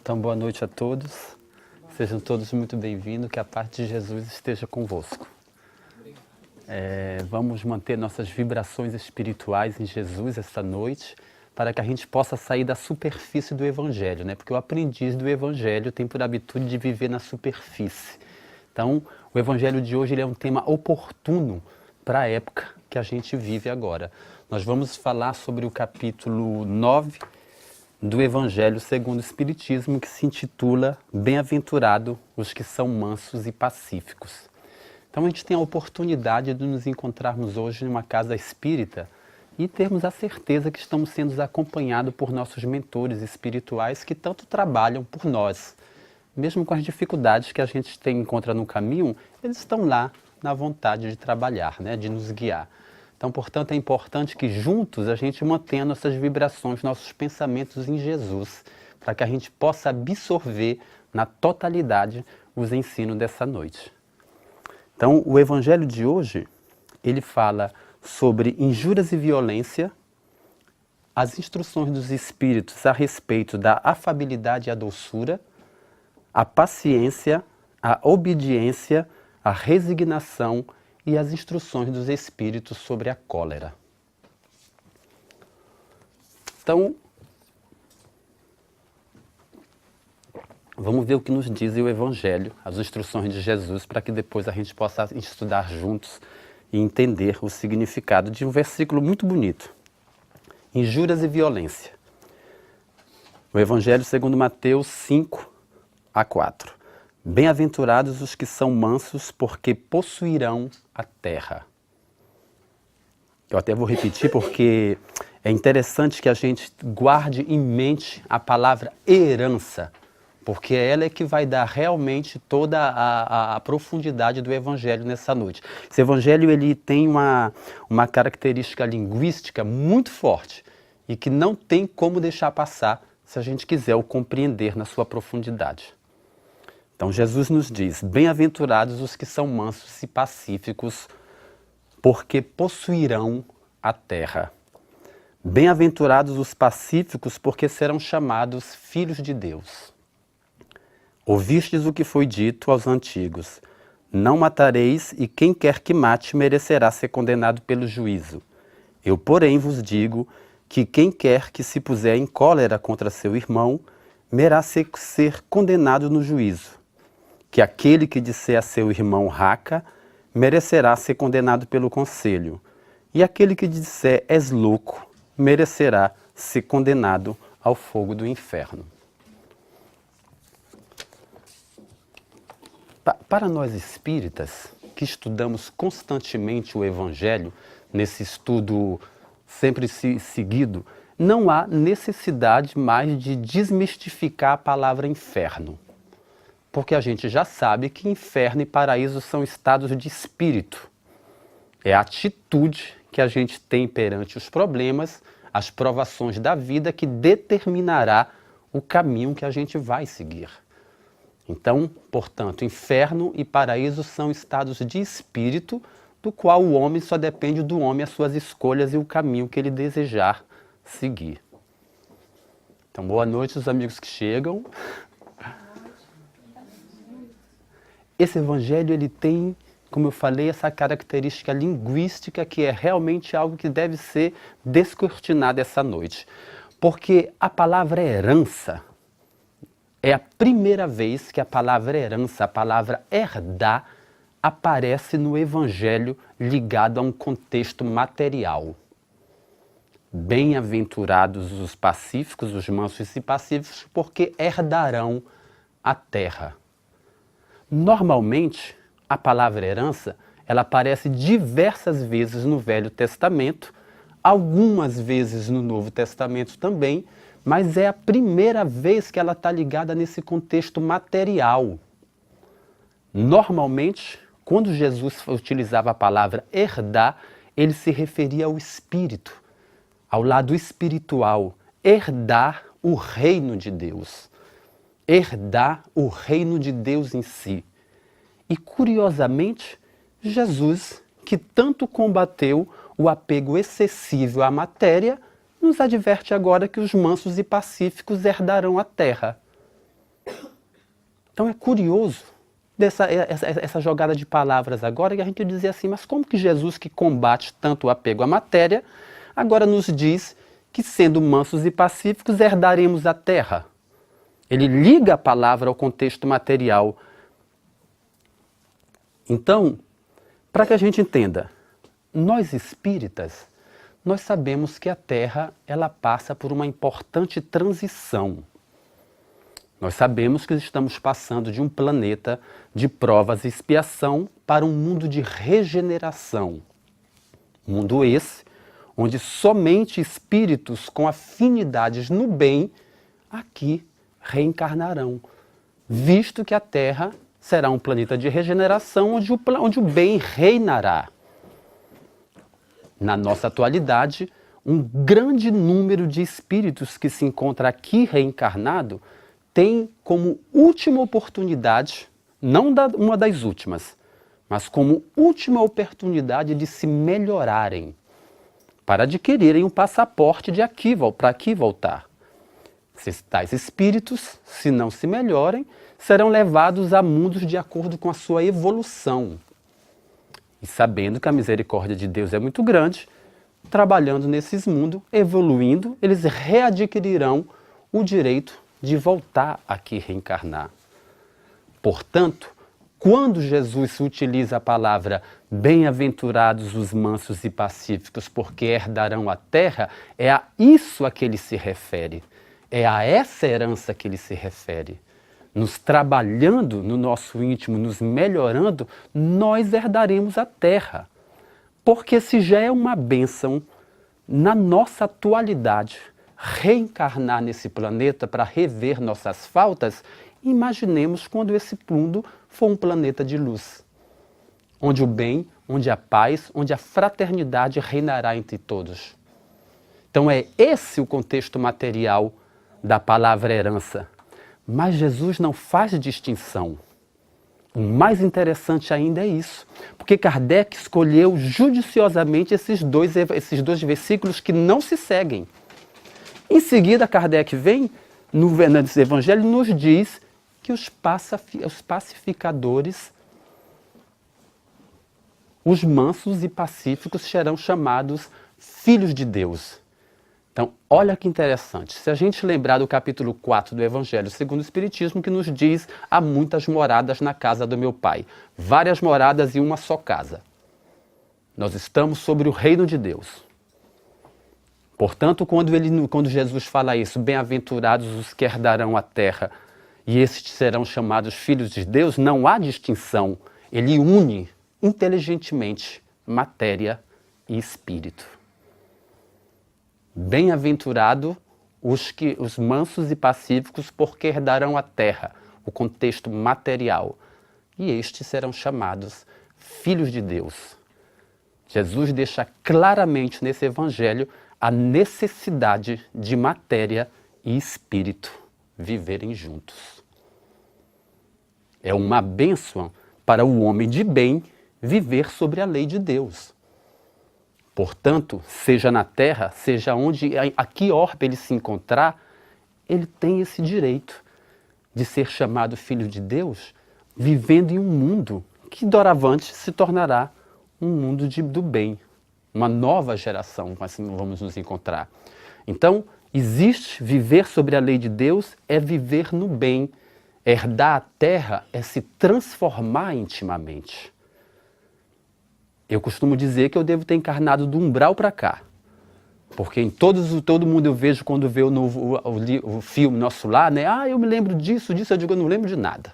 Então, boa noite a todos. Sejam todos muito bem-vindos, que a paz de Jesus esteja convosco. Vamos manter nossas vibrações espirituais em Jesus esta noite, para que a gente possa sair da superfície do Evangelho, né? Porque o aprendiz do Evangelho tem por habitude de viver na superfície. Então, o Evangelho de hoje ele é um tema oportuno para a época que a gente vive agora. Nós vamos falar sobre o capítulo 9 do Evangelho segundo o Espiritismo, que se intitula Bem-aventurado os que são mansos e pacíficos. Então a gente tem a oportunidade de nos encontrarmos hoje numa casa espírita e termos a certeza que estamos sendo acompanhados por nossos mentores espirituais que tanto trabalham por nós. Mesmo com as dificuldades que a gente encontra no caminho, eles estão lá na vontade de trabalhar, né, de nos guiar. Então, portanto, é importante que juntos a gente mantenha nossas vibrações, nossos pensamentos em Jesus, para que a gente possa absorver na totalidade os ensinos dessa noite. Então, o Evangelho de hoje, ele fala sobre injúrias e violência, as instruções dos Espíritos a respeito da afabilidade e a doçura, a paciência, a obediência, a resignação e as instruções dos Espíritos sobre a cólera. Então, vamos ver o que nos diz o Evangelho, as instruções de Jesus, para que depois a gente possa estudar juntos e entender o significado de um versículo muito bonito. Injúrias e violência. O Evangelho segundo Mateus 5:4. Bem-aventurados os que são mansos, porque possuirão a terra. Eu até vou repetir porque é interessante que a gente guarde em mente a palavra herança, porque ela é que vai dar realmente toda a profundidade do Evangelho nessa noite. Esse Evangelho ele tem uma característica linguística muito forte e que não tem como deixar passar se a gente quiser o compreender na sua profundidade. Então Jesus nos diz, bem-aventurados os que são mansos e pacíficos, porque possuirão a terra. Bem-aventurados os pacíficos, porque serão chamados filhos de Deus. Ouvistes o que foi dito aos antigos, não matareis, e quem quer que mate merecerá ser condenado pelo juízo. Eu, porém, vos digo que quem quer que se puser em cólera contra seu irmão, merece ser condenado no juízo. Que aquele que disser a seu irmão raca, merecerá ser condenado pelo conselho. E aquele que disser és louco, merecerá ser condenado ao fogo do inferno. Para nós espíritas, que estudamos constantemente o Evangelho, nesse estudo sempre seguido, não há necessidade mais de desmistificar a palavra inferno. Porque a gente já sabe que inferno e paraíso são estados de espírito. É a atitude que a gente tem perante os problemas, as provações da vida que determinará o caminho que a gente vai seguir. Então, portanto, inferno e paraíso são estados de espírito, do qual o homem só depende do homem as suas escolhas e o caminho que ele desejar seguir. Então, boa noite aos amigos que chegam. Esse Evangelho ele tem, como eu falei, essa característica linguística que é realmente algo que deve ser descortinado essa noite. Porque a palavra herança é a primeira vez que a palavra herança, a palavra herdar, aparece no Evangelho ligado a um contexto material. Bem-aventurados os pacíficos, os mansos e pacíficos, porque herdarão a terra. Normalmente, a palavra herança, ela aparece diversas vezes no Velho Testamento, algumas vezes no Novo Testamento também, mas é a primeira vez que ela está ligada nesse contexto material. Normalmente, quando Jesus utilizava a palavra herdar, ele se referia ao espírito, ao lado espiritual, herdar o reino de Deus. Herdar o reino de Deus em si. E, curiosamente, Jesus, que tanto combateu o apego excessivo à matéria, nos adverte agora que os mansos e pacíficos herdarão a terra. Então é curioso essa jogada de palavras agora, que a gente dizer assim, mas como que Jesus, que combate tanto o apego à matéria, agora nos diz que, sendo mansos e pacíficos, herdaremos a terra? Ele liga a palavra ao contexto material. Então, para que a gente entenda, nós espíritas, nós sabemos que a Terra ela passa por uma importante transição. Nós sabemos que estamos passando de um planeta de provas e expiação para um mundo de regeneração. Mundo esse onde somente espíritos com afinidades no bem aqui reencarnarão, visto que a Terra será um planeta de regeneração onde o bem reinará. Na nossa atualidade, um grande número de espíritos que se encontra aqui reencarnado tem como última oportunidade, não uma das últimas, mas como última oportunidade de se melhorarem, para adquirirem um passaporte para aqui voltar. Tais espíritos, se não se melhorem, serão levados a mundos de acordo com a sua evolução. E sabendo que a misericórdia de Deus é muito grande, trabalhando nesses mundos, evoluindo, eles readquirirão o direito de voltar aqui reencarnar. Portanto, quando Jesus utiliza a palavra bem-aventurados os mansos e pacíficos, porque herdarão a terra, é a isso a que ele se refere. É a essa herança que ele se refere. Nos trabalhando no nosso íntimo, nos melhorando, nós herdaremos a terra. Porque se já é uma bênção, na nossa atualidade, reencarnar nesse planeta para rever nossas faltas, imaginemos quando esse mundo for um planeta de luz, onde o bem, onde a paz, onde a fraternidade reinará entre todos. Então é esse o contexto material da palavra herança. Mas Jesus não faz distinção. O mais interessante ainda é isso, porque Kardec escolheu judiciosamente esses dois versículos que não se seguem. Em seguida, Kardec vem, nesse Evangelho, nos diz que os pacificadores, os mansos e pacíficos, serão chamados filhos de Deus. Então, olha que interessante. Se a gente lembrar do capítulo 4 do Evangelho segundo o Espiritismo, que nos diz: há muitas moradas na casa do meu Pai. Várias moradas em uma só casa. Nós estamos sobre o reino de Deus. Portanto, quando Jesus fala isso, bem-aventurados os que herdarão a terra, e estes serão chamados filhos de Deus, não há distinção. Ele une inteligentemente matéria e espírito. Bem-aventurado os mansos e pacíficos, porque herdarão a terra, o contexto material, e estes serão chamados filhos de Deus. Jesus deixa claramente nesse Evangelho a necessidade de matéria e espírito viverem juntos. É uma bênção para o homem de bem viver sobre a lei de Deus. Portanto, seja na terra, seja a que orbe ele se encontrar, ele tem esse direito de ser chamado filho de Deus, vivendo em um mundo que doravante se tornará um mundo do bem, uma nova geração, assim vamos nos encontrar. Então, existe viver sobre a lei de Deus, é viver no bem. Herdar a terra é se transformar intimamente. Eu costumo dizer que eu devo ter encarnado do umbral para cá. Porque em todo mundo eu vejo, quando vê o filme Nosso Lar, né? Ah, eu me lembro disso, eu digo, eu não lembro de nada.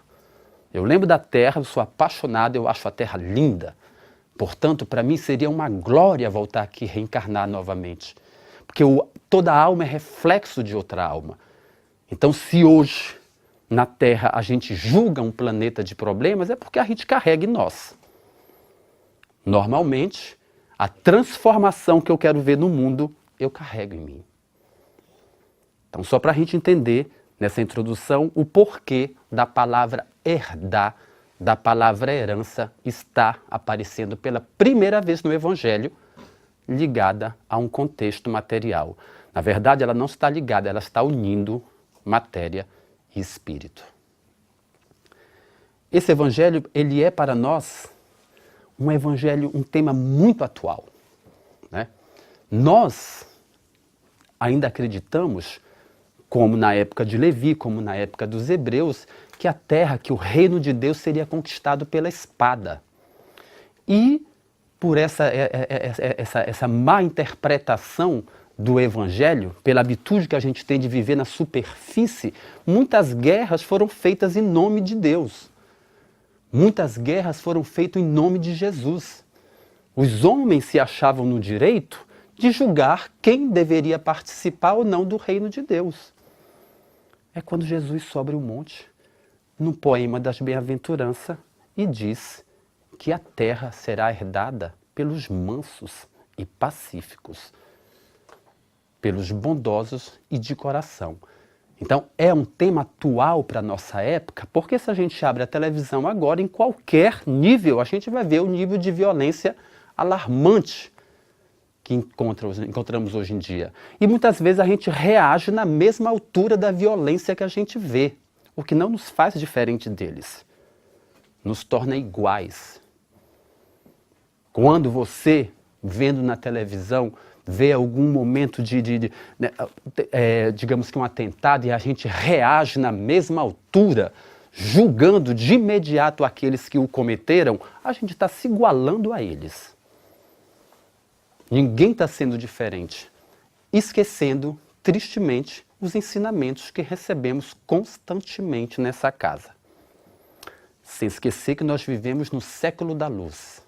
Eu lembro da terra, eu sou apaixonado, eu acho a terra linda. Portanto, para mim seria uma glória voltar aqui e reencarnar novamente. Porque toda alma é reflexo de outra alma. Então, se hoje, na Terra, a gente julga um planeta de problemas, é porque a gente carrega em nós. Normalmente, a transformação que eu quero ver no mundo, eu carrego em mim. Então, só para a gente entender, nessa introdução, o porquê da palavra herdar, da palavra herança, está aparecendo pela primeira vez no Evangelho, ligada a um contexto material. Na verdade, ela não está ligada, ela está unindo matéria e espírito. esse evangelho, ele é para nós um evangelho, um tema muito atual, né? Nós ainda acreditamos, como na época de Levi, como na época dos hebreus, que a terra, que o reino de Deus seria conquistado pela espada. E por essa má interpretação do evangelho, pela habitude que a gente tem de viver na superfície, muitas guerras foram feitas em nome de Deus. Muitas guerras foram feitas em nome de Jesus. Os homens se achavam no direito de julgar quem deveria participar ou não do reino de Deus. É quando Jesus sobe o monte, no poema das bem-aventuranças, e diz que a terra será herdada pelos mansos e pacíficos, pelos bondosos e de coração. Então, é um tema atual para a nossa época, porque se a gente abre a televisão agora, em qualquer nível, a gente vai ver o nível de violência alarmante que encontramos hoje em dia. E muitas vezes a gente reage na mesma altura da violência que a gente vê, o que não nos faz diferente deles. Nos torna iguais. Quando você, vendo na televisão, vê algum momento digamos que um atentado, e a gente reage na mesma altura, julgando de imediato aqueles que o cometeram, a gente está se igualando a eles. Ninguém está sendo diferente, esquecendo, tristemente, os ensinamentos que recebemos constantemente nessa casa. Sem esquecer que nós vivemos no século da luz.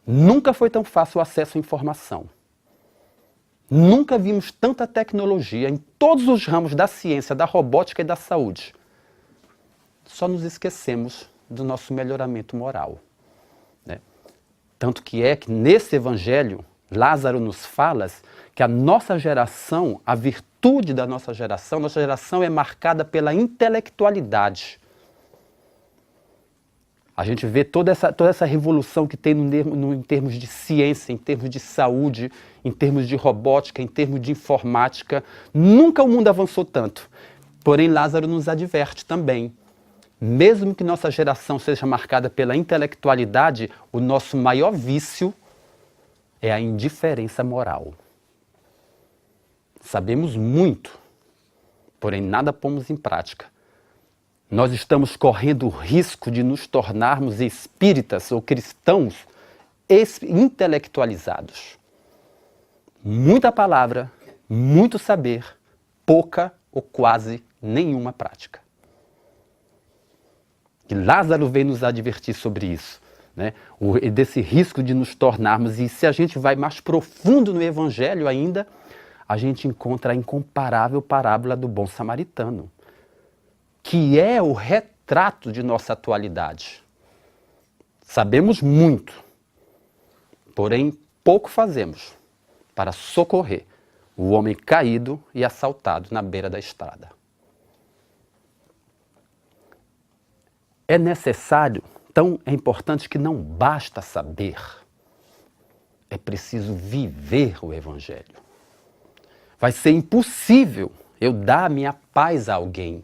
Nunca foi tão fácil o acesso à informação. Nunca vimos tanta tecnologia em todos os ramos da ciência, da robótica e da saúde. Só nos esquecemos do nosso melhoramento moral, né? Tanto que é que nesse evangelho, Lázaro nos fala que a nossa geração, a virtude da nossa geração é marcada pela intelectualidade. A gente vê toda essa revolução que tem em termos de ciência, em termos de saúde, em termos de robótica, em termos de informática. Nunca o mundo avançou tanto. Porém, Lázaro nos adverte também. Mesmo que nossa geração seja marcada pela intelectualidade, o nosso maior vício é a indiferença moral. Sabemos muito, porém nada pomos em prática. Nós estamos correndo o risco de nos tornarmos espíritas ou cristãos intelectualizados. Muita palavra, muito saber, pouca ou quase nenhuma prática. E Lázaro veio nos advertir sobre isso, né? Desse risco de nos tornarmos, e se a gente vai mais profundo no Evangelho ainda, a gente encontra a incomparável parábola do bom samaritano, que é o retrato de nossa atualidade. Sabemos muito, porém pouco fazemos para socorrer o homem caído e assaltado na beira da estrada. É necessário, então é importante que não basta saber, é preciso viver o Evangelho. Vai ser impossível eu dar a minha paz a alguém,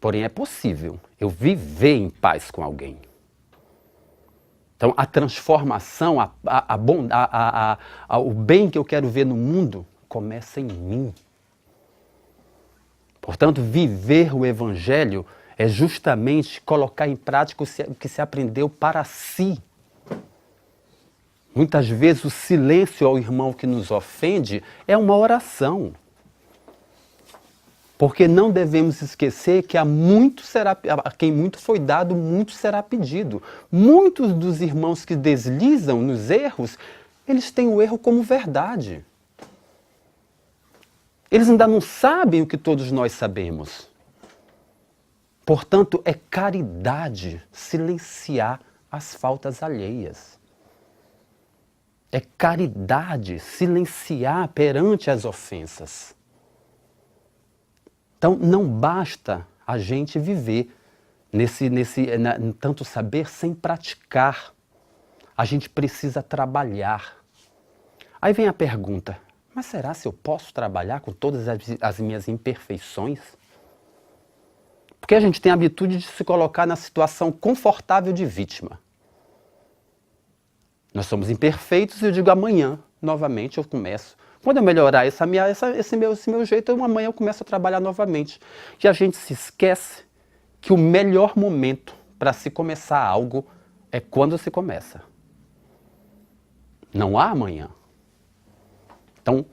porém é possível eu viver em paz com alguém. Então a transformação, o bem que eu quero ver no mundo começa em mim. Portanto, viver o Evangelho é justamente colocar em prática o que se aprendeu para si. Muitas vezes o silêncio ao irmão que nos ofende é uma oração. Porque não devemos esquecer que a quem muito foi dado, muito será pedido. Muitos dos irmãos que deslizam nos erros, eles têm o erro como verdade. Eles ainda não sabem o que todos nós sabemos. Portanto, é caridade silenciar as faltas alheias. É caridade silenciar perante as ofensas. Então, não basta a gente viver tanto saber sem praticar. A gente precisa trabalhar. Aí vem a pergunta, mas será se eu posso trabalhar com todas as minhas imperfeições? Porque a gente tem a habitude de se colocar na situação confortável de vítima. Nós somos imperfeitos e eu digo amanhã, novamente, eu começo. Quando eu melhorar esse meu jeito, amanhã eu começo a trabalhar novamente. E a gente se esquece que o melhor momento para se começar algo é quando se começa. Não há amanhã. Então,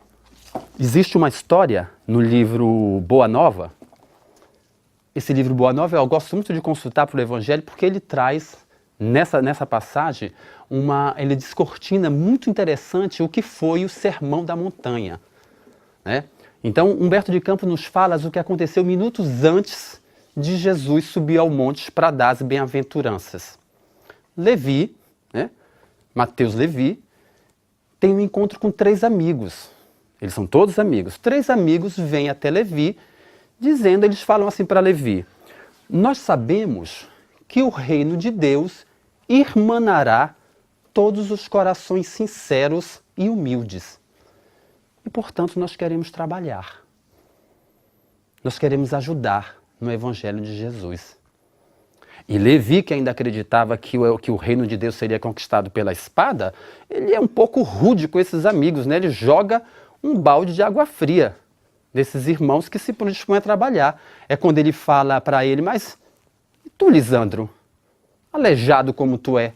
existe uma história no livro Boa Nova. Esse livro Boa Nova eu gosto muito de consultar para o Evangelho porque ele traz, nessa passagem, ele descortina muito interessante o que foi o Sermão da Montanha. Né? Então, Humberto de Campos nos fala o que aconteceu minutos antes de Jesus subir ao monte para dar as bem-aventuranças. Levi, né? Mateus Levi, tem um encontro com 3 amigos. Eles são todos amigos. 3 amigos vêm até Levi, eles falam assim para Levi: nós sabemos que o reino de Deus irmanará todos os corações sinceros e humildes. E, portanto, nós queremos trabalhar. Nós queremos ajudar no Evangelho de Jesus. E Levi, que ainda acreditava que o reino de Deus seria conquistado pela espada, ele é um pouco rude com esses amigos, né? Ele joga um balde de água fria desses irmãos que se predispõem a trabalhar. É quando ele fala para ele: mas tu, Lisandro, aleijado como tu é,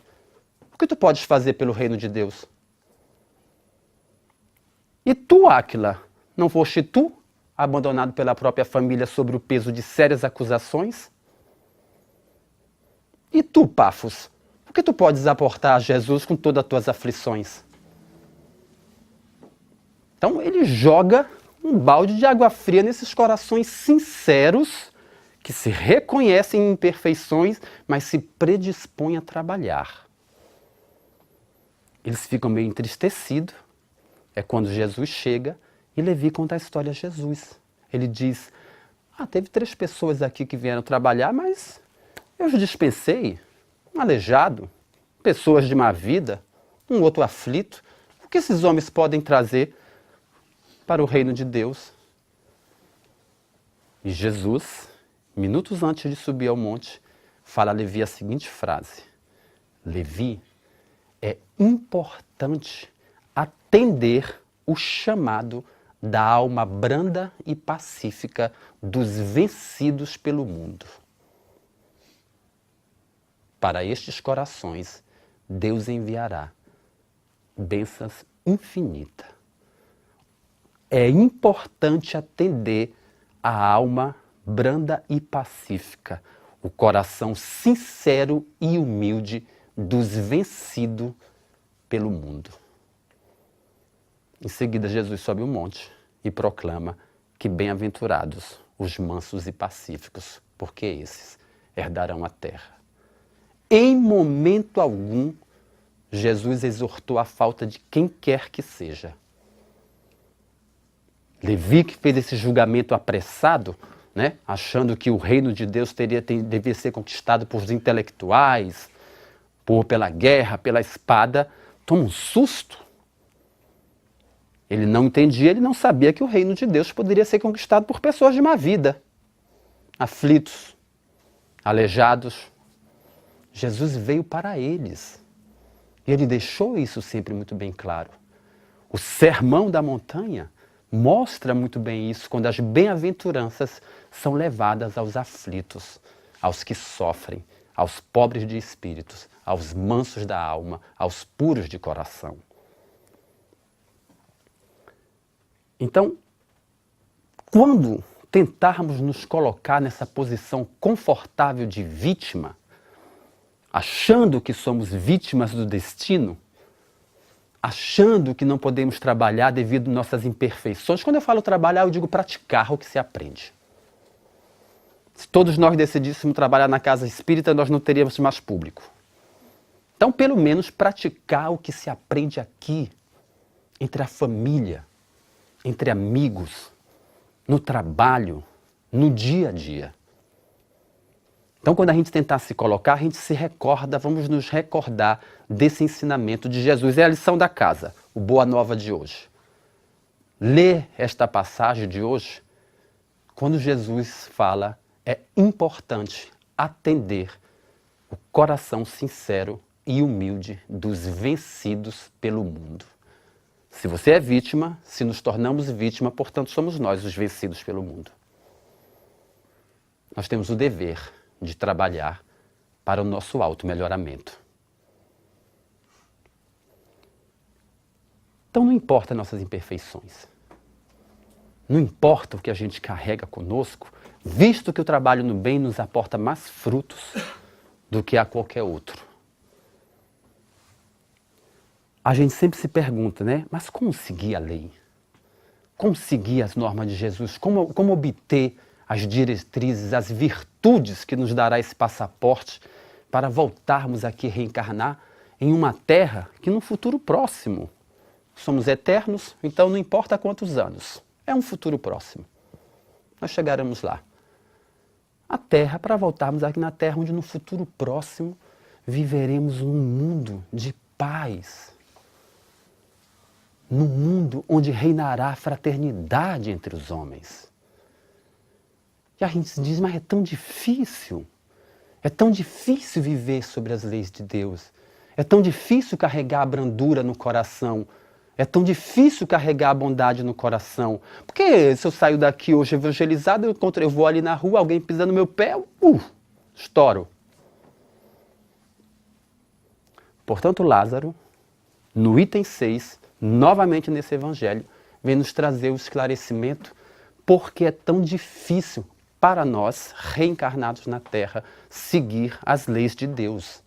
o que tu podes fazer pelo reino de Deus? E tu, Áquila, não foste tu abandonado pela própria família sob o peso de sérias acusações? E tu, Pafos, o que tu podes aportar a Jesus com todas as tuas aflições? Então ele joga um balde de água fria nesses corações sinceros que se reconhecem em imperfeições, mas se predispõem a trabalhar. Eles ficam meio entristecidos. É quando Jesus chega e Levi conta a história a Jesus. Ele diz: teve 3 pessoas aqui que vieram trabalhar, mas eu os dispensei. Um aleijado, pessoas de má vida, um outro aflito. O que esses homens podem trazer para o reino de Deus? E Jesus, minutos antes de subir ao monte, fala a Levi a seguinte frase: Levi, é importante atender o chamado da alma branda e pacífica dos vencidos pelo mundo. Para estes corações, Deus enviará bênçãos infinitas. É importante atender a alma branda e pacífica, o coração sincero e humilde dos vencidos pelo mundo. Em seguida, Jesus sobe o monte e proclama que bem-aventurados os mansos e pacíficos, porque esses herdarão a terra. Em momento algum, Jesus exortou a falta de quem quer que seja. Levi, que fez esse julgamento apressado, né, achando que o reino de Deus devia ser conquistado por intelectuais, pela guerra, pela espada, toma um susto. Ele não entendia, ele não sabia que o reino de Deus poderia ser conquistado por pessoas de má vida, aflitos, aleijados. Jesus veio para eles. E ele deixou isso sempre muito bem claro. O Sermão da Montanha mostra muito bem isso, quando as bem-aventuranças são levadas aos aflitos, aos que sofrem, aos pobres de espíritos, aos mansos da alma, aos puros de coração. Então, quando tentarmos nos colocar nessa posição confortável de vítima, achando que somos vítimas do destino, achando que não podemos trabalhar devido às nossas imperfeições. Quando eu falo trabalhar, eu digo praticar o que se aprende. Se todos nós decidíssemos trabalhar na casa espírita, nós não teríamos mais público. Então, pelo menos, praticar o que se aprende aqui, entre a família, entre amigos, no trabalho, no dia a dia. Então, quando a gente tentar se colocar, a gente se recorda, vamos nos recordar desse ensinamento de Jesus. É a lição da casa, o Boa Nova de hoje. Lê esta passagem de hoje, quando Jesus fala é importante atender o coração sincero e humilde dos vencidos pelo mundo. Se você é vítima, se nos tornamos vítima, portanto somos nós os vencidos pelo mundo. Nós temos o dever de trabalhar para o nosso auto-melhoramento. Então não importa nossas imperfeições. Não importa o que a gente carrega conosco, visto que o trabalho no bem nos aporta mais frutos do que a qualquer outro. A gente sempre se pergunta, né? Mas como seguir a lei? Como seguir as normas de Jesus? Como obter as diretrizes, as virtudes que nos dará esse passaporte para voltarmos aqui reencarnar em uma terra que no futuro próximo somos eternos, então não importa quantos anos, é um futuro próximo. Nós chegaremos lá. A terra, para voltarmos aqui na terra, onde no futuro próximo viveremos um mundo de paz. Num mundo onde reinará a fraternidade entre os homens. E a gente se diz, mas é tão difícil viver sobre as leis de Deus, é tão difícil carregar a brandura no coração, é tão difícil carregar a bondade no coração. Porque se eu saio daqui hoje evangelizado, eu vou ali na rua, alguém pisa no meu pé, estouro. Portanto, Lázaro, no item 6, novamente nesse evangelho, vem nos trazer o esclarecimento porque é tão difícil para nós, reencarnados na Terra, seguir as leis de Deus.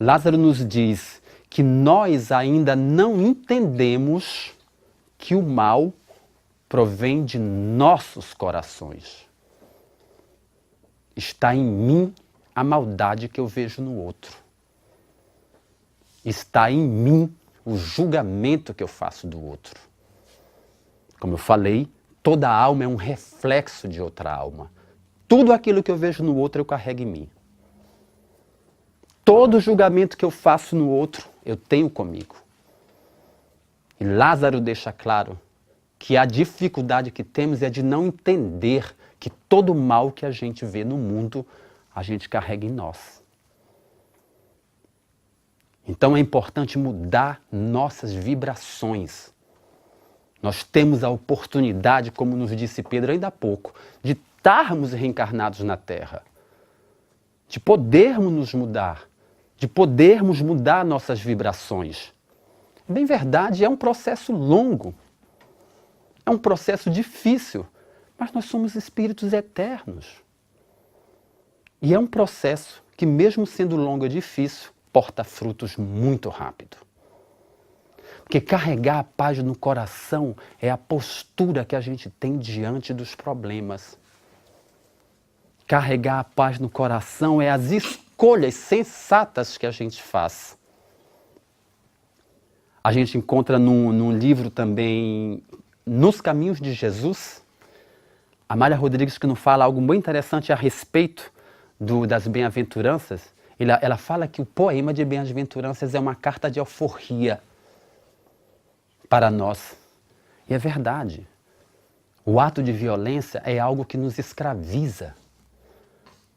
Lázaro nos diz que nós ainda não entendemos que o mal provém de nossos corações. Está em mim a maldade que eu vejo no outro. Está em mim o julgamento que eu faço do outro. Como eu falei, toda alma é um reflexo de outra alma. Tudo aquilo que eu vejo no outro eu carrego em mim. Todo julgamento que eu faço no outro, eu tenho comigo. E Lázaro deixa claro que a dificuldade que temos é de não entender que todo mal que a gente vê no mundo, a gente carrega em nós. Então é importante mudar nossas vibrações. Nós temos a oportunidade, como nos disse Pedro ainda há pouco, de estarmos reencarnados na Terra, de podermos nos mudar, de podermos mudar nossas vibrações. Bem verdade, é um processo longo, é um processo difícil, mas nós somos espíritos eternos. E é um processo que, mesmo sendo longo e difícil, porta frutos muito rápido. Porque carregar a paz no coração é a postura que a gente tem diante dos problemas. Carregar a paz no coração é as escolhas sensatas que a gente faz. A gente encontra num livro também, Nos Caminhos de Jesus, Amália Rodrigues, que nos fala algo muito interessante a respeito das bem-aventuranças. Ela fala que o poema de bem-aventuranças é uma carta de alforria para nós. E é verdade. O ato de violência é algo que nos escraviza.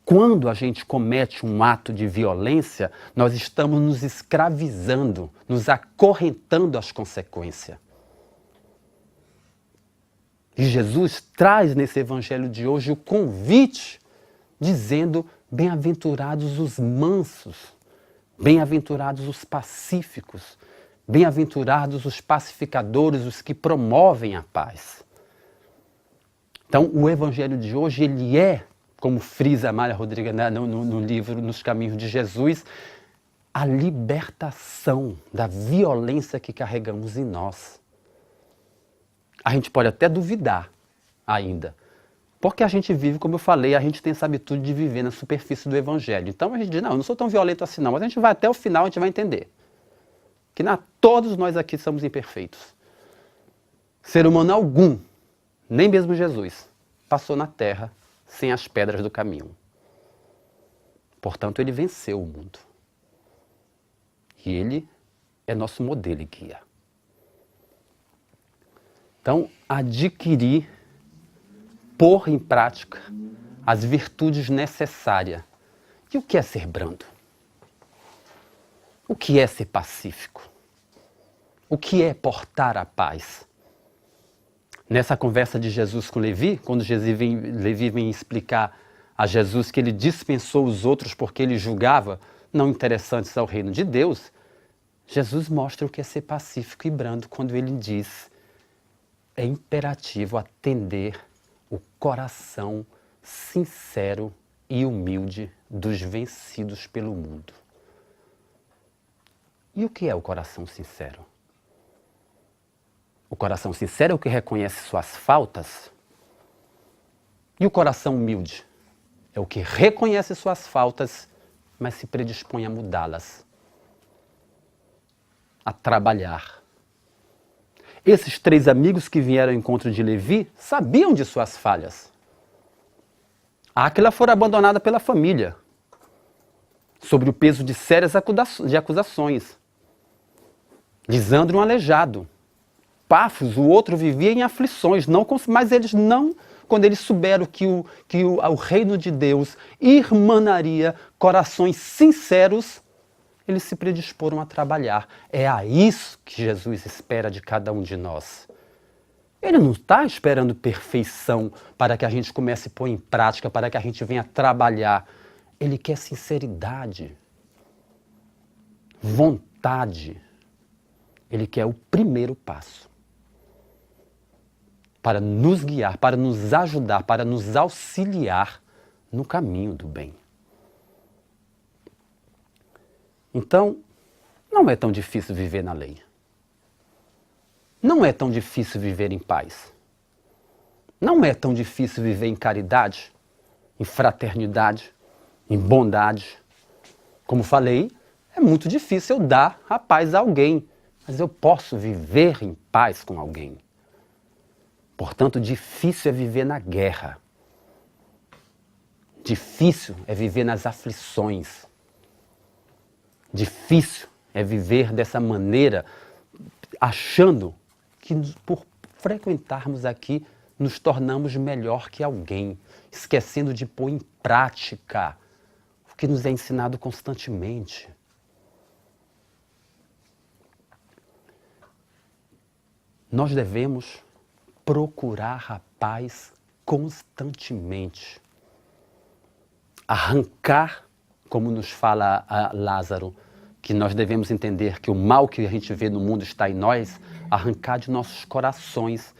Quando a gente comete um ato de violência, nós estamos nos escravizando, nos acorrentando às consequências. E Jesus traz nesse evangelho de hoje o convite, dizendo: bem-aventurados os mansos, bem-aventurados os pacíficos, bem-aventurados os pacificadores, os que promovem a paz. Então, o evangelho de hoje, ele é, como frisa Amália Rodrigues no livro Nos Caminhos de Jesus, a libertação da violência que carregamos em nós. A gente pode até duvidar ainda, porque a gente vive, como eu falei, a gente tem essa habitude de viver na superfície do evangelho. Então a gente diz, não, eu não sou tão violento assim não, mas a gente vai até o final, a gente vai entender que todos nós aqui somos imperfeitos. Ser humano algum, nem mesmo Jesus, passou na terra sem as pedras do caminho. Portanto, ele venceu o mundo. E ele é nosso modelo e guia. Então, adquirir, pôr em prática as virtudes necessárias. E o que é ser brando? O que é ser pacífico? O que é portar a paz? Nessa conversa de Jesus com Levi, quando Levi vem explicar a Jesus que ele dispensou os outros porque ele julgava não interessantes ao reino de Deus, Jesus mostra o que é ser pacífico e brando quando ele diz: é imperativo atender o coração sincero e humilde dos vencidos pelo mundo. E o que é o coração sincero? O coração sincero é o que reconhece suas faltas. E o coração humilde é o que reconhece suas faltas, mas se predispõe a mudá-las, a trabalhar. Esses 3 amigos que vieram ao encontro de Levi sabiam de suas falhas. Áquila fora abandonada pela família, sob o peso de sérias acusações. Lisandro, um aleijado. Pafos, o outro, vivia em aflições, mas eles não, quando eles souberam que o reino de Deus irmanaria corações sinceros, eles se predisporam a trabalhar. É a isso que Jesus espera de cada um de nós. Ele não está esperando perfeição para que a gente comece a pôr em prática, para que a gente venha trabalhar. Ele quer sinceridade, vontade. Ele quer o primeiro passo para nos guiar, para nos ajudar, para nos auxiliar no caminho do bem. Então, não é tão difícil viver na lei. Não é tão difícil viver em paz. Não é tão difícil viver em caridade, em fraternidade, em bondade. Como falei, é muito difícil eu dar a paz a alguém, mas eu posso viver em paz com alguém. Portanto, difícil é viver na guerra. Difícil é viver nas aflições. Difícil é viver dessa maneira, achando que por frequentarmos aqui nos tornamos melhor que alguém, esquecendo de pôr em prática o que nos é ensinado constantemente. Nós devemos procurar a paz constantemente. Arrancar, como nos fala Lázaro, que nós devemos entender que o mal que a gente vê no mundo está em nós, arrancar de nossos corações,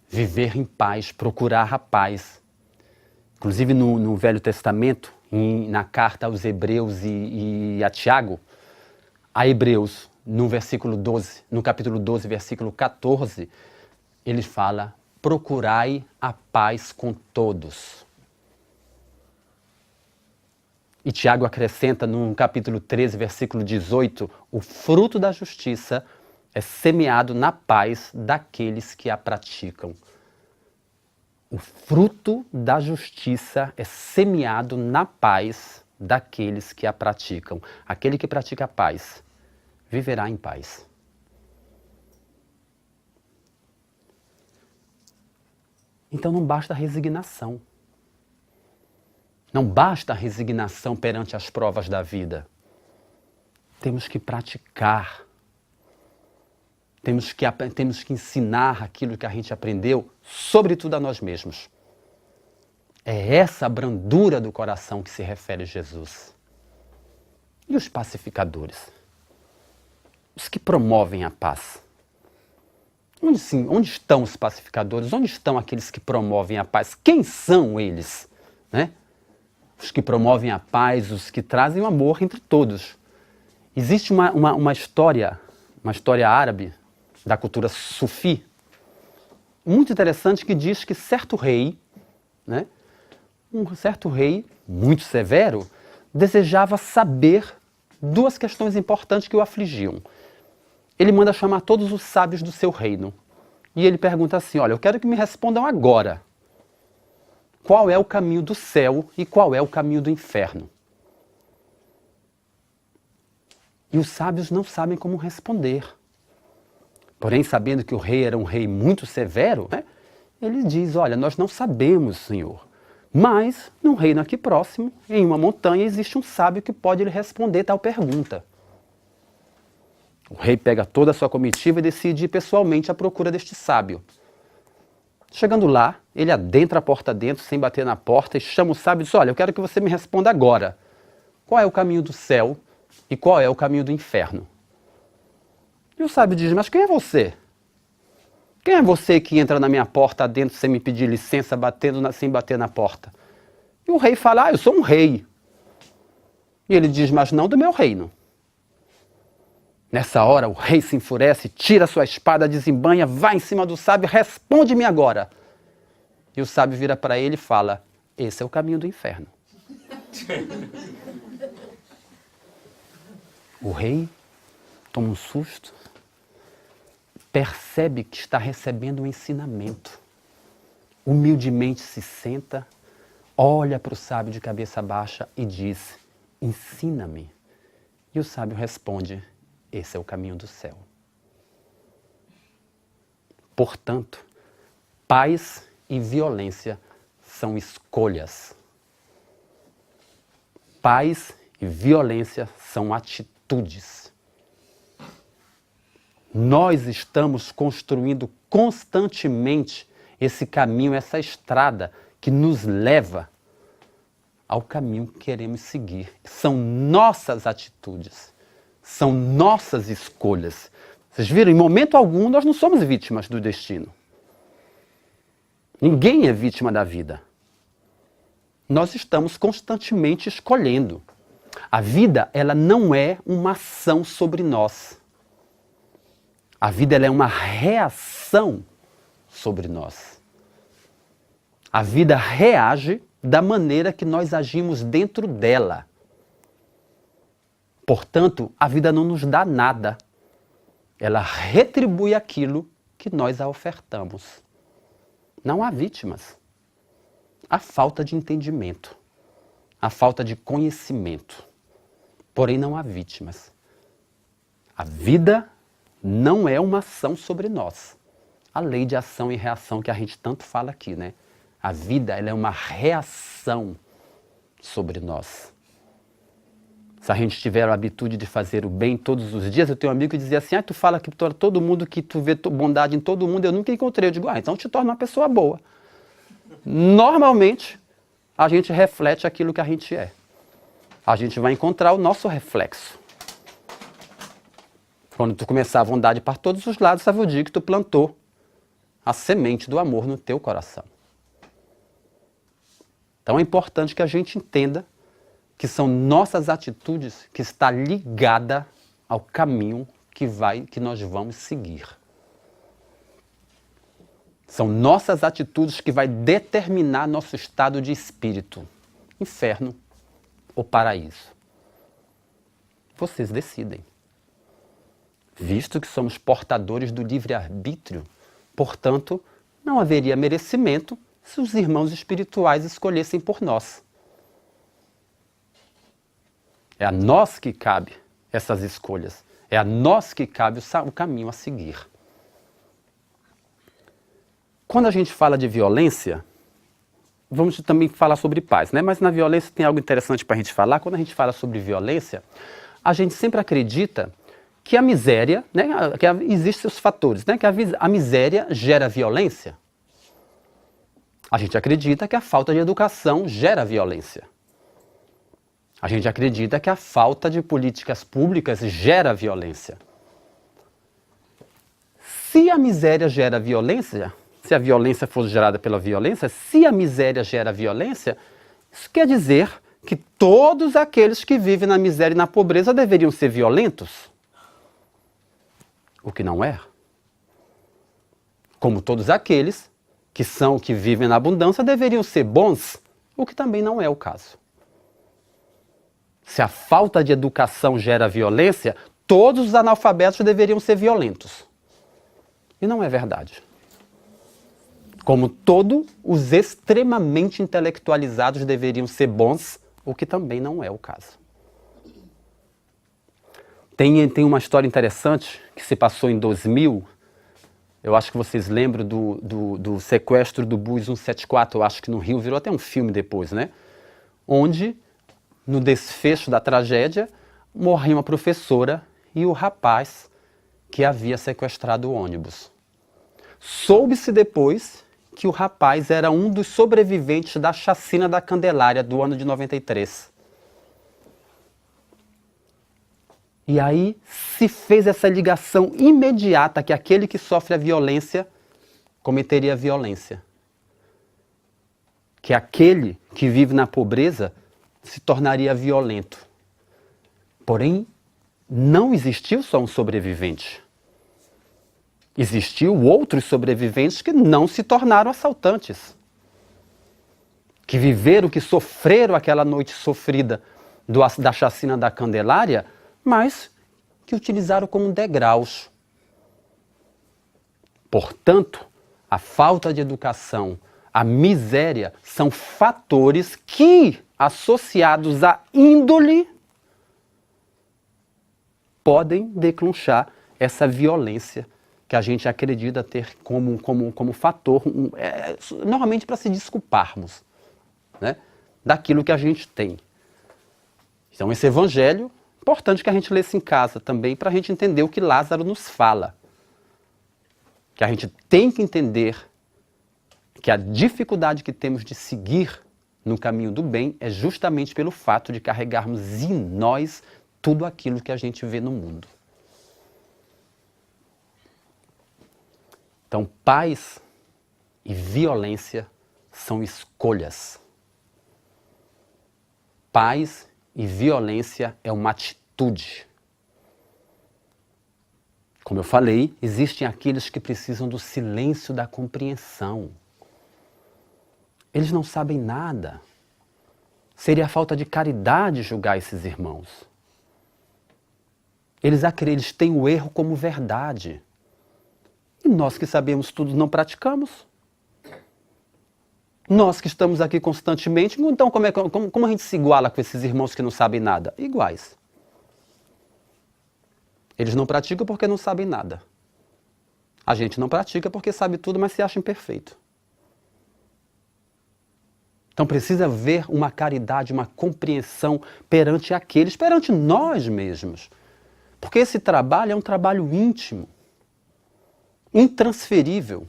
viver em paz, procurar a paz. Inclusive no Velho Testamento, na carta aos Hebreus e a Tiago, a Hebreus, no capítulo 12, versículo 14, ele fala: procurai a paz com todos. E Tiago acrescenta no capítulo 13, versículo 18, o fruto da justiça é semeado na paz daqueles que a praticam. O fruto da justiça é semeado na paz daqueles que a praticam. Aquele que pratica a paz viverá em paz. Então não basta a resignação. Não basta a resignação perante as provas da vida. Temos que praticar. Temos que ensinar aquilo que a gente aprendeu, sobretudo a nós mesmos. É essa a brandura do coração que se refere a Jesus. E os pacificadores? Os que promovem a paz? Onde estão os pacificadores? Onde estão aqueles que promovem a paz? Quem são eles? Né? Os que promovem a paz, os que trazem o amor entre todos. Existe uma história árabe, da cultura sufi, muito interessante, que diz que certo rei, né, um certo rei muito severo, desejava saber 2 questões importantes que o afligiam. Ele manda chamar todos os sábios do seu reino. E ele pergunta assim: olha, eu quero que me respondam agora. Qual é o caminho do céu e qual é o caminho do inferno? E os sábios não sabem como responder. Porém, sabendo que o rei era um rei muito severo, né, ele diz: olha, nós não sabemos, Senhor. Mas, num reino aqui próximo, em uma montanha, existe um sábio que pode lhe responder tal pergunta. O rei pega toda a sua comitiva e decide ir pessoalmente à procura deste sábio. Chegando lá, ele adentra a porta dentro, sem bater na porta, e chama o sábio e diz: olha, eu quero que você me responda agora. Qual é o caminho do céu e qual é o caminho do inferno? E o sábio diz: mas quem é você? Quem é você que entra na minha porta dentro sem me pedir licença, sem bater na porta? E o rei fala: eu sou um rei. E ele diz: mas não do meu reino. Nessa hora, o rei se enfurece, tira sua espada, desembanha, vai em cima do sábio: responde-me agora. E o sábio vira para ele e fala: esse é o caminho do inferno. O rei toma um susto, percebe que está recebendo um ensinamento. Humildemente se senta, olha para o sábio de cabeça baixa e diz: ensina-me. E o sábio responde: esse é o caminho do céu. Portanto, paz e violência são escolhas. Paz e violência são atitudes. Nós estamos construindo constantemente esse caminho, essa estrada que nos leva ao caminho que queremos seguir. São nossas atitudes, são nossas escolhas. Vocês viram, em momento algum nós não somos vítimas do destino. Ninguém é vítima da vida. Nós estamos constantemente escolhendo. A vida, ela não é uma ação sobre nós. A vida, ela é uma reação sobre nós. A vida reage da maneira que nós agimos dentro dela. Portanto, a vida não nos dá nada. Ela retribui aquilo que nós a ofertamos. Não há vítimas. Há falta de entendimento. Há falta de conhecimento. Porém, não há vítimas. A vida não é uma ação sobre nós. A lei de ação e reação que a gente tanto fala aqui, né? A vida, ela é uma reação sobre nós. Se a gente tiver a habitude de fazer o bem todos os dias, eu tenho um amigo que dizia assim: tu fala que todo mundo, que tu vê bondade em todo mundo, eu nunca encontrei. Eu digo: então te torna uma pessoa boa. Normalmente, a gente reflete aquilo que a gente é. A gente vai encontrar o nosso reflexo. Quando tu começar a bondade para todos os lados, sabe o dia que tu plantou a semente do amor no teu coração. Então é importante que a gente entenda que são nossas atitudes que está ligada ao caminho que nós vamos seguir. São nossas atitudes que vai determinar nosso estado de espírito, inferno ou paraíso. Vocês decidem. Visto que somos portadores do livre-arbítrio, portanto, não haveria merecimento se os irmãos espirituais escolhessem por nós. É a nós que cabe essas escolhas. É a nós que cabe o caminho a seguir. Quando a gente fala de violência, vamos também falar sobre paz, né? Mas na violência tem algo interessante para a gente falar. Quando a gente fala sobre violência, a gente sempre acredita que a miséria, né, que existem os fatores, né, que a miséria gera violência. A gente acredita que a falta de educação gera violência. A gente acredita que a falta de políticas públicas gera violência. Se a miséria gera violência, se a violência for gerada pela violência, se a miséria gera violência, isso quer dizer que todos aqueles que vivem na miséria e na pobreza deveriam ser violentos. O que não é. Como todos aqueles que vivem na abundância deveriam ser bons, o que também não é o caso. Se a falta de educação gera violência, todos os analfabetos deveriam ser violentos. E não é verdade. Como todos os extremamente intelectualizados deveriam ser bons, o que também não é o caso. Tem uma história interessante que se passou em 2000. Eu acho que vocês lembram do sequestro do Bus 174, eu acho que no Rio virou até um filme depois, né? Onde, no desfecho da tragédia, morreu uma professora e o rapaz que havia sequestrado o ônibus. Soube-se depois que o rapaz era um dos sobreviventes da chacina da Candelária do ano de 93. E aí se fez essa ligação imediata que aquele que sofre a violência cometeria a violência. Que aquele que vive na pobreza se tornaria violento. Porém, não existiu só um sobrevivente. Existiu outros sobreviventes que não se tornaram assaltantes. Que viveram, que sofreram aquela noite sofrida da chacina da Candelária, mas que utilizaram como degraus. Portanto, a falta de educação, a miséria, são fatores que, associados à índole, podem declenchar essa violência que a gente acredita ter como fator, normalmente para se desculparmos, né, daquilo que a gente tem. Então esse evangelho, importante que a gente lesse em casa também, para a gente entender o que Lázaro nos fala. Que a gente tem que entender que a dificuldade que temos de seguir no caminho do bem é justamente pelo fato de carregarmos em nós tudo aquilo que a gente vê no mundo. Então, paz e violência são escolhas. Paz e violência é uma atitude. Como eu falei, existem aqueles que precisam do silêncio da compreensão. Eles não sabem nada. Seria a falta de caridade julgar esses irmãos. Eles têm o erro como verdade. E nós que sabemos tudo não praticamos. Nós que estamos aqui constantemente, então como a gente se iguala com esses irmãos que não sabem nada? Iguais. Eles não praticam porque não sabem nada. A gente não pratica porque sabe tudo, mas se acha imperfeito. Então precisa haver uma caridade, uma compreensão perante aqueles, perante nós mesmos. Porque esse trabalho é um trabalho íntimo, intransferível,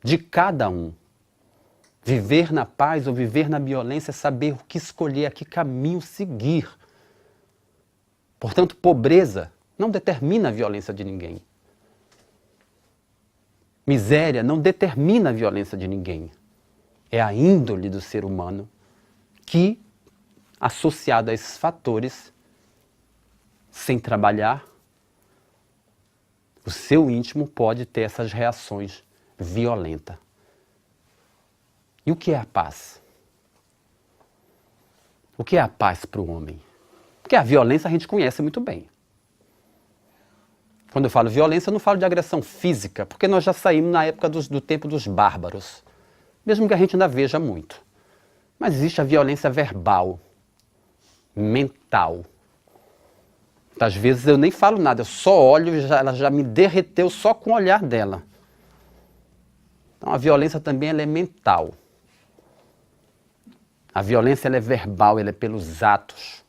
de cada um. Viver na paz ou viver na violência é saber o que escolher, a que caminho seguir. Portanto, pobreza não determina a violência de ninguém. Miséria não determina a violência de ninguém. É a índole do ser humano que, associada a esses fatores, sem trabalhar, o seu íntimo pode ter essas reações violentas. E o que é a paz? O que é a paz para o homem? Porque a violência a gente conhece muito bem. Quando eu falo violência, eu não falo de agressão física, porque nós já saímos na época do tempo dos bárbaros. Mesmo que a gente ainda veja muito. Mas existe a violência verbal, mental. Às vezes eu nem falo nada, eu só olho e ela já me derreteu só com o olhar dela. Então a violência também ela é mental. A violência ela é verbal, ela é pelos atos.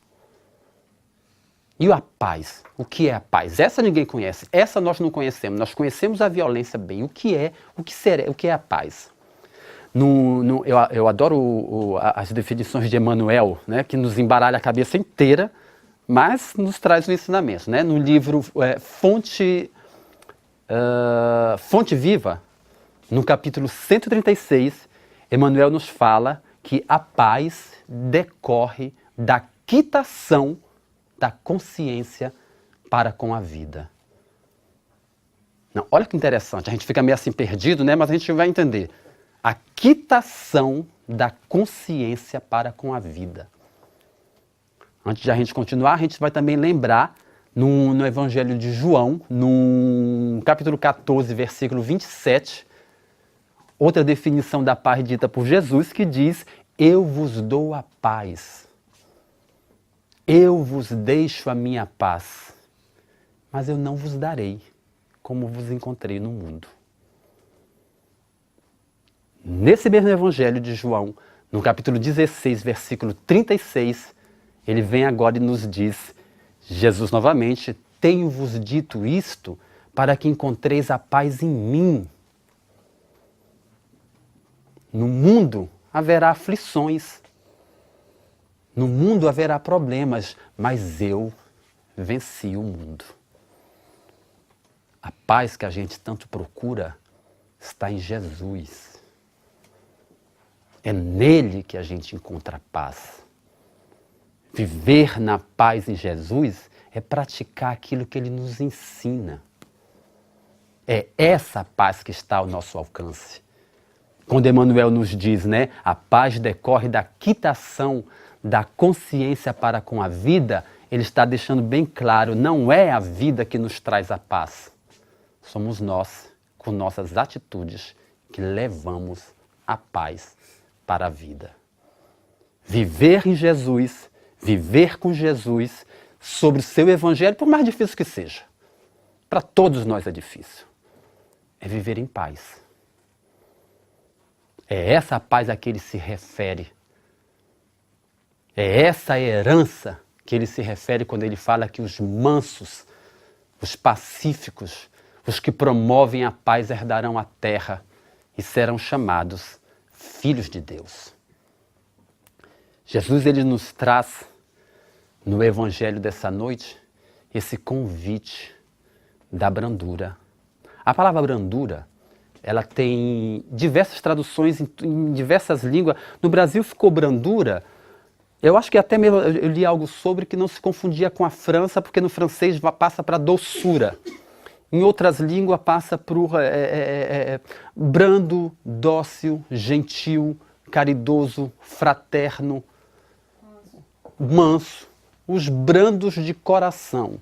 E a paz? O que é a paz? Essa ninguém conhece, essa nós não conhecemos. Nós conhecemos a violência bem. O que é a paz? Eu adoro as definições de Emmanuel, né, que nos embaralha a cabeça inteira, mas nos traz o ensinamento. Né? No livro Fonte Viva, no capítulo 136, Emmanuel nos fala que a paz decorre da quitação da consciência para com a vida. Não, olha que interessante, a gente fica meio assim perdido, né? Mas a gente vai entender. A quitação da consciência para com a vida. Antes de a gente continuar, a gente vai também lembrar no Evangelho de João, no capítulo 14, versículo 27, outra definição da paz dita por Jesus, que diz: eu vos dou a paz, eu vos deixo a minha paz, mas eu não vos darei como vos encontrei no mundo. nesse mesmo Evangelho de João, no capítulo 16, versículo 36, ele vem agora e nos diz, Jesus novamente, tenho-vos dito isto para que encontreis a paz em mim. No mundo haverá aflições, no mundo haverá problemas, mas eu venci o mundo. A paz que a gente tanto procura está em Jesus. É nele que a gente encontra a paz. Viver na paz em Jesus é praticar aquilo que ele nos ensina. É essa paz que está ao nosso alcance. Quando Emmanuel nos diz, né, a paz decorre da quitação da consciência para com a vida, ele está deixando bem claro, não é a vida que nos traz a paz. Somos nós, com nossas atitudes, que levamos a paz para a vida. Viver em Jesus, viver com Jesus, sobre o seu Evangelho, por mais difícil que seja. Para todos nós é difícil. É viver em paz. É essa paz a que ele se refere. É essa herança que ele se refere quando ele fala que os mansos, os pacíficos, os que promovem a paz herdarão a terra e serão chamados filhos de Deus. Jesus ele nos traz no Evangelho dessa noite esse convite da brandura. A palavra brandura, ela tem diversas traduções em diversas línguas. No Brasil ficou brandura. Eu acho que até mesmo eu li algo sobre que não se confundia com a França, porque no francês passa para doçura. Em outras línguas passa por brando, dócil, gentil, caridoso, fraterno, manso. Os brandos de coração.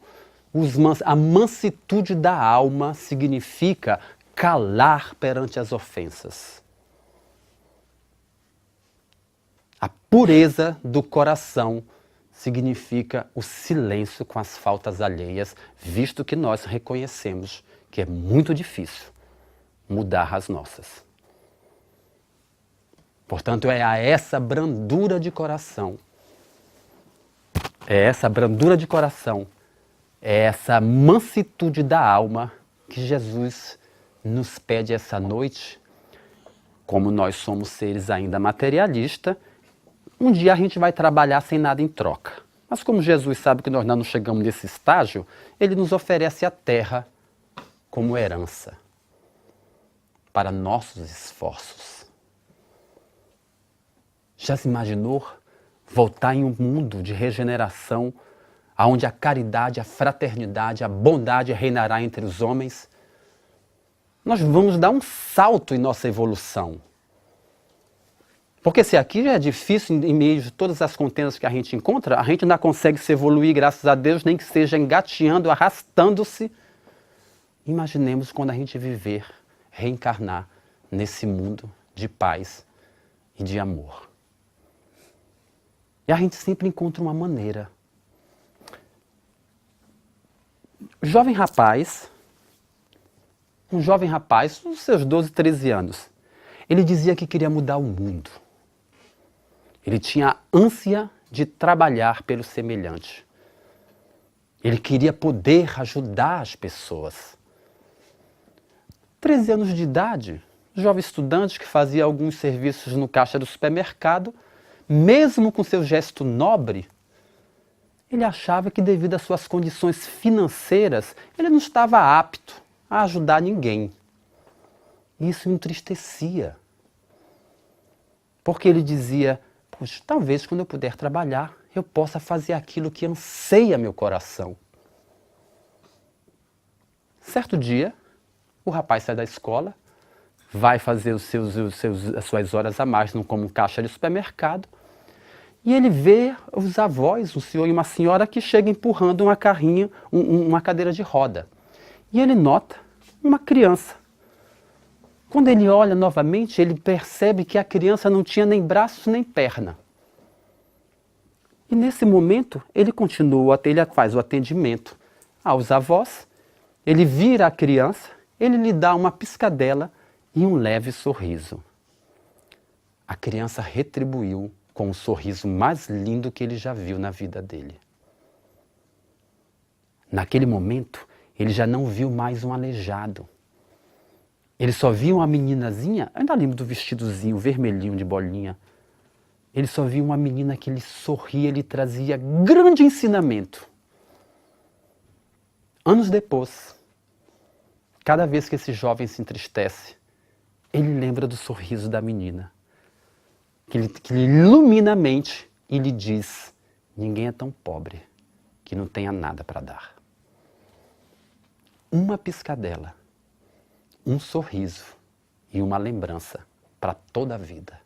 A mansitude da alma significa calar perante as ofensas. A pureza do coração significa o silêncio com as faltas alheias, visto que nós reconhecemos que é muito difícil mudar as nossas. Portanto, é a essa brandura de coração, é essa mansitude da alma que Jesus nos pede essa noite. Como nós somos seres ainda materialistas, um dia a gente vai trabalhar sem nada em troca. Mas como Jesus sabe que nós ainda não chegamos nesse estágio, ele nos oferece a terra como herança para nossos esforços. Já se imaginou voltar em um mundo de regeneração, onde a caridade, a fraternidade, a bondade reinará entre os homens? Nós vamos dar um salto em nossa evolução. Porque se aqui já é difícil, em meio de todas as contendas que a gente encontra, a gente ainda consegue se evoluir, graças a Deus, nem que seja engateando, arrastando-se. Imaginemos quando a gente viver, reencarnar nesse mundo de paz e de amor. E a gente sempre encontra uma maneira. Um jovem rapaz, nos seus 12, 13 anos, ele dizia que queria mudar o mundo. Ele tinha a ânsia de trabalhar pelo semelhante. Ele queria poder ajudar as pessoas. 13 anos de idade, jovem estudante que fazia alguns serviços no caixa do supermercado, mesmo com seu gesto nobre, ele achava que devido às suas condições financeiras, ele não estava apto a ajudar ninguém. Isso o entristecia. Porque ele dizia, poxa, talvez quando eu puder trabalhar, eu possa fazer aquilo que anseia meu coração. Certo dia, o rapaz sai da escola, vai fazer as suas horas a mais como caixa de supermercado, e ele vê os avós, um senhor e uma senhora, que chegam empurrando uma carrinha, uma cadeira de roda. E ele nota uma criança. Quando ele olha novamente, ele percebe que a criança não tinha nem braços nem perna. E nesse momento, ele faz o atendimento aos avós, ele vira a criança, ele lhe dá uma piscadela e um leve sorriso. A criança retribuiu com o sorriso mais lindo que ele já viu na vida dele. Naquele momento, ele já não viu mais um aleijado. Ele só viu uma meninazinha, ainda lembro do vestidozinho vermelhinho de bolinha. Ele só viu uma menina que ele sorria, ele trazia grande ensinamento. Anos depois, cada vez que esse jovem se entristece, ele lembra do sorriso da menina, que lhe ilumina a mente e lhe diz: ninguém é tão pobre que não tenha nada para dar. Uma piscadela, um sorriso e uma lembrança para toda a vida.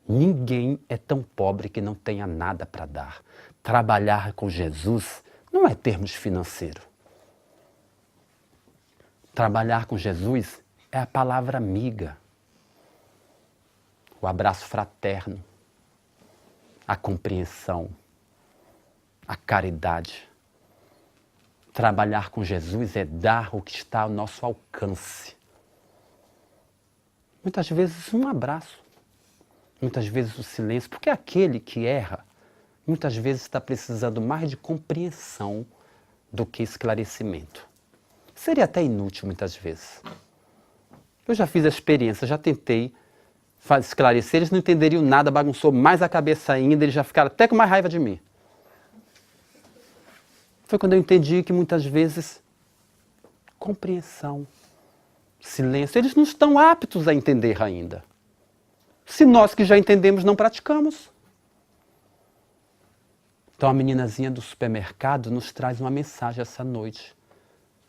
Ninguém é tão pobre que não tenha nada para dar. Trabalhar com Jesus não é termos financeiros. Trabalhar com Jesus é a palavra amiga, o abraço fraterno, a compreensão, a caridade. Trabalhar com Jesus é dar o que está ao nosso alcance. Muitas vezes um abraço, muitas vezes o silêncio, porque aquele que erra, muitas vezes está precisando mais de compreensão do que esclarecimento. Seria até inútil muitas vezes. Eu já fiz a experiência, já tentei esclarecer, eles não entenderiam nada, bagunçou mais a cabeça ainda, eles já ficaram até com mais raiva de mim. Foi quando eu entendi que muitas vezes compreensão, silêncio, eles não estão aptos a entender ainda. Se nós que já entendemos não praticamos. Então a meninazinha do supermercado nos traz uma mensagem essa noite.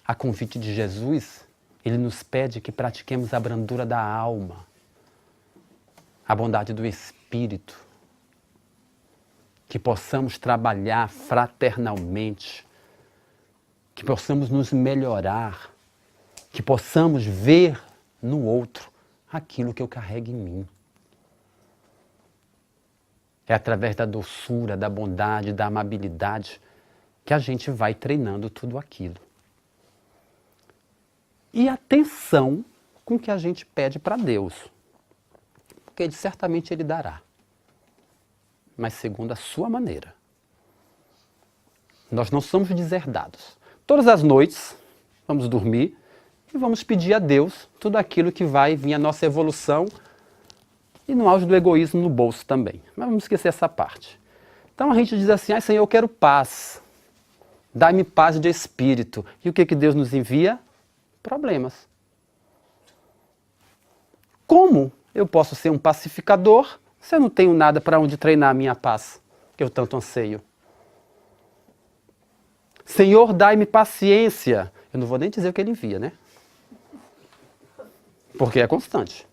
A convite de Jesus, ele nos pede que pratiquemos a brandura da alma, a bondade do espírito, que possamos trabalhar fraternalmente, que possamos nos melhorar, que possamos ver no outro aquilo que eu carrego em mim. É através da doçura, da bondade, da amabilidade que a gente vai treinando tudo aquilo. E atenção com o que a gente pede para Deus, porque certamente Ele dará, mas segundo a sua maneira. Nós não somos deserdados. Todas as noites, vamos dormir e vamos pedir a Deus tudo aquilo que vai vir a nossa evolução e no auge do egoísmo no bolso também. Mas vamos esquecer essa parte. Então a gente diz assim: ai Senhor, eu quero paz. Dá-me paz de espírito. E o que Deus nos envia? Problemas. Como eu posso ser um pacificador se eu não tenho nada para onde treinar a minha paz, que eu tanto anseio? Senhor, dai-me paciência. Eu não vou nem dizer o que Ele envia, né? Porque é constante.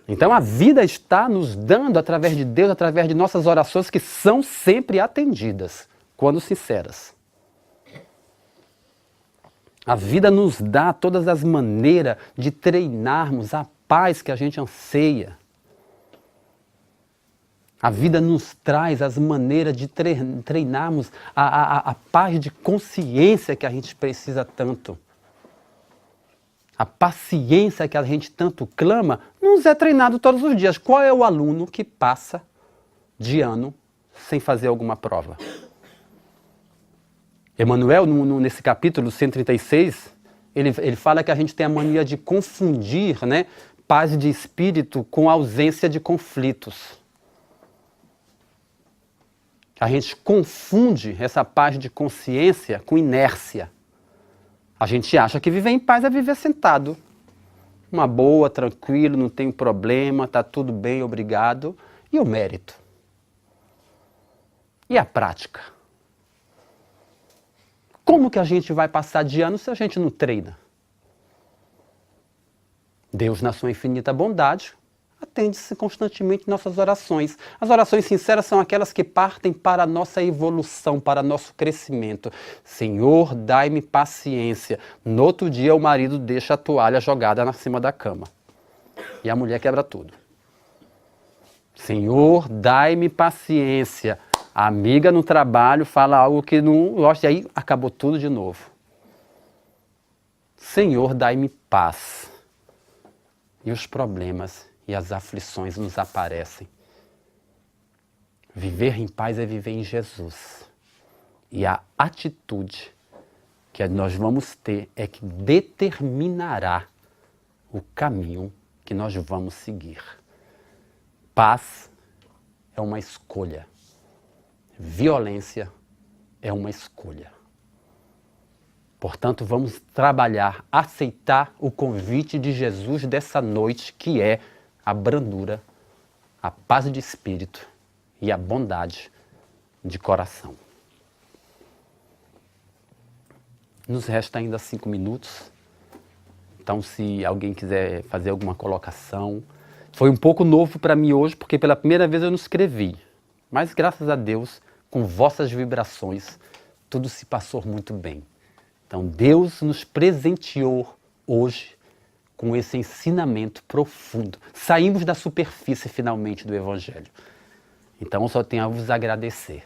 Então a vida está nos dando, através de Deus, através de nossas orações, que são sempre atendidas, quando sinceras. A vida nos dá todas as maneiras de treinarmos a paz que a gente anseia. A vida nos traz as maneiras de treinarmos a paz de consciência que a gente precisa tanto. A paciência que a gente tanto clama nos é treinado todos os dias. Qual é o aluno que passa de ano sem fazer alguma prova? Emmanuel, nesse capítulo 136, ele fala que a gente tem a mania de confundir, né, paz de espírito com ausência de conflitos. A gente confunde essa paz de consciência com inércia. A gente acha que viver em paz é viver sentado. Uma boa, tranquilo, não tem problema, está tudo bem, obrigado. E o mérito? E a prática? Como que a gente vai passar de ano se a gente não treina? Deus, na sua infinita bondade, atende-se constantemente nossas orações. As orações sinceras são aquelas que partem para a nossa evolução, para nosso crescimento. Senhor, dai-me paciência. No outro dia, o marido deixa a toalha jogada na cima da cama. E a mulher quebra tudo. Senhor, dai-me paciência. A amiga no trabalho fala algo que não gosta, e aí acabou tudo de novo. Senhor, dai-me paz. e os problemas e as aflições nos aparecem. Viver em paz é viver em Jesus. E a atitude que nós vamos ter é que determinará o caminho que nós vamos seguir. Paz é uma escolha. Violência é uma escolha. Portanto, vamos trabalhar, aceitar o convite de Jesus dessa noite, que é a brandura, a paz de espírito e a bondade de coração. Nos resta ainda 5 minutos. Então, se alguém quiser fazer alguma colocação. Foi um pouco novo para mim hoje, porque pela primeira vez eu não escrevi. Mas, graças a Deus, com vossas vibrações, tudo se passou muito bem. Então, Deus nos presenteou hoje com esse ensinamento profundo. Saímos da superfície, finalmente, do Evangelho. Então, eu só tenho a vos agradecer.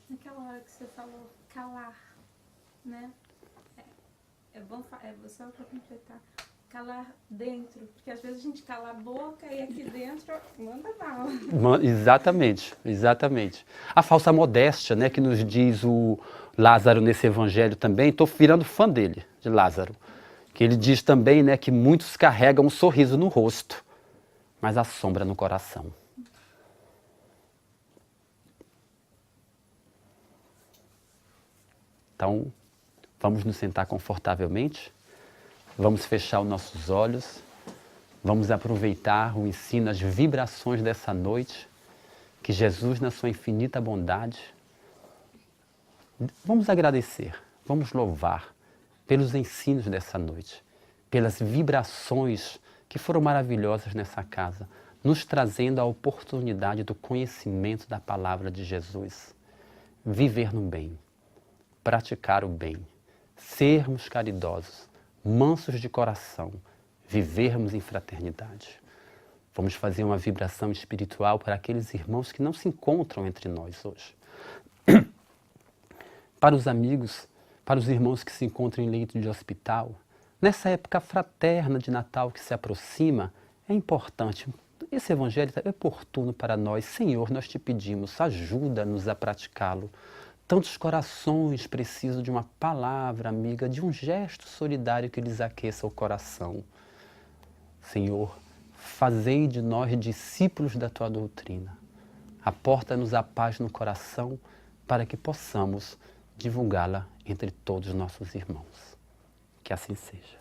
Naquela hora que você falou calar, né? É bom, só para completar, calar dentro, porque às vezes a gente cala a boca e aqui dentro manda bala. Exatamente, exatamente. A falsa modéstia, né, que nos diz o Lázaro nesse evangelho também, estou virando fã dele, de Lázaro, que ele diz também, né, que muitos carregam um sorriso no rosto, mas a sombra no coração. Então, vamos nos sentar confortavelmente, vamos fechar os nossos olhos, vamos aproveitar o ensino, as vibrações dessa noite, que Jesus, na sua infinita bondade, vamos agradecer, vamos louvar pelos ensinos dessa noite, pelas vibrações que foram maravilhosas nessa casa, nos trazendo a oportunidade do conhecimento da palavra de Jesus. Viver no bem, praticar o bem, sermos caridosos, mansos de coração, vivermos em fraternidade. Vamos fazer uma vibração espiritual para aqueles irmãos que não se encontram entre nós hoje. Para os amigos, para os irmãos que se encontram em leito de hospital, nessa época fraterna de Natal que se aproxima, é importante. Esse evangelho é oportuno para nós. Senhor, nós te pedimos, ajuda-nos a praticá-lo. Tantos corações precisam de uma palavra amiga, de um gesto solidário que lhes aqueça o coração. Senhor, fazei de nós discípulos da tua doutrina. Aporta-nos a paz no coração para que possamos divulgá-la entre todos os nossos irmãos. Que assim seja.